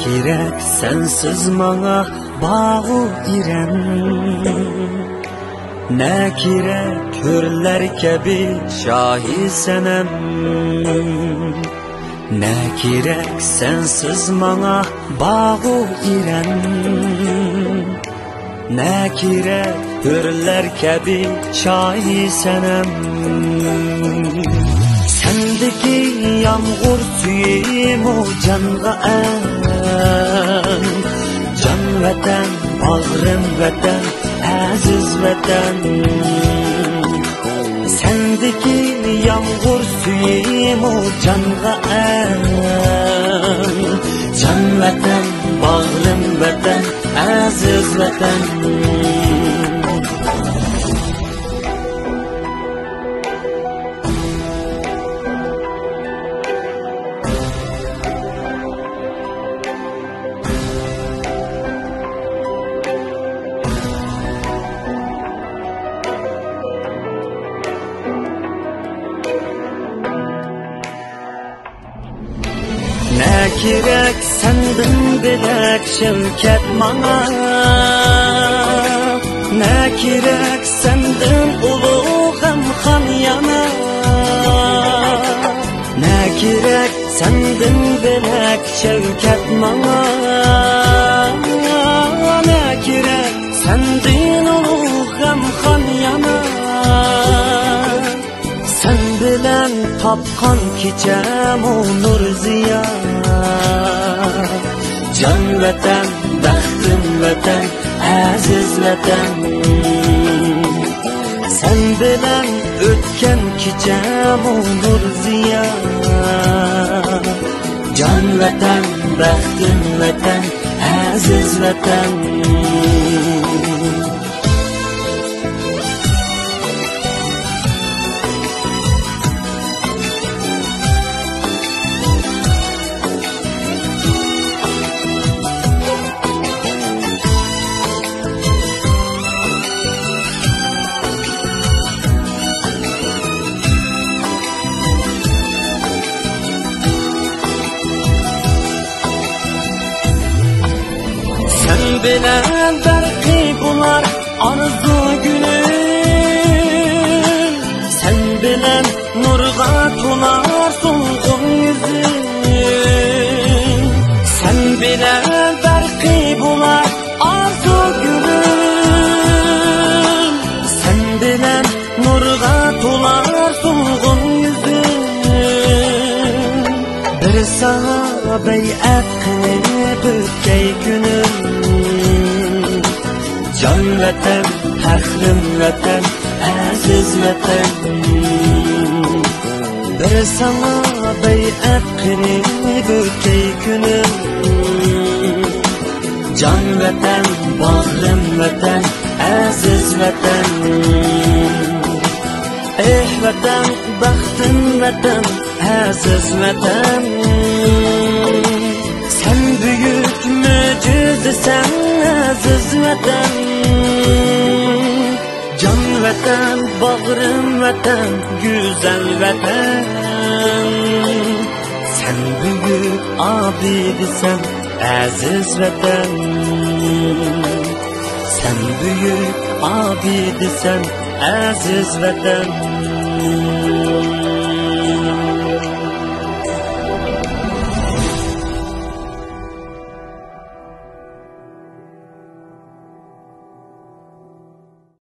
kerak sensiz manga bağu direm. Ne kerak hürler kebi şahi senem. Ne kerak sensiz manga bağu direm. Ne kerak hürler kebi şahi senem. Sendeki yağmur suyum o canğa en. Can vatan, bağrım vatan, aziz vatan. Sendeki yağmur suyum o canğa en. Can vatan, bağrım vatan, aziz vatan. Ne kerak sendin bilek şevket bana. Ne kerak sendin uluğum han yana. Ne kerak sendin bilek şevket bana. Ne kerak sendin uluğum han yana. Sen bilen tapkan kicem o nur ziya. Can vatan, baxtim vatan, aziz vatan. Sen bilen ötken kicem o nur ziya. Can vatan, baxtim vatan, aziz vatan. Bilen belki bular arzu günüm. Sen bilen nurga tular solgun yüzüm. Sen bilen belki bular arzu günüm. Sen bilen nurga tular solgun yüzüm. Bir sana beyat kılıp ötkey günüm. Can vatan, faxrim vatan, aziz vatan. Bir sana beyat qilib o'tay kunim. Can vatan, bag'rim vatan, aziz vatan. Eh vatan, baxtim vatan, aziz vatan. Sen büyük mo'jizasan, aziz vatan. Can vatan, bağrım vatan, güzel vatan. Sen büyük abidisan, aziz vatan. Sen büyük abidisan, aziz vatan.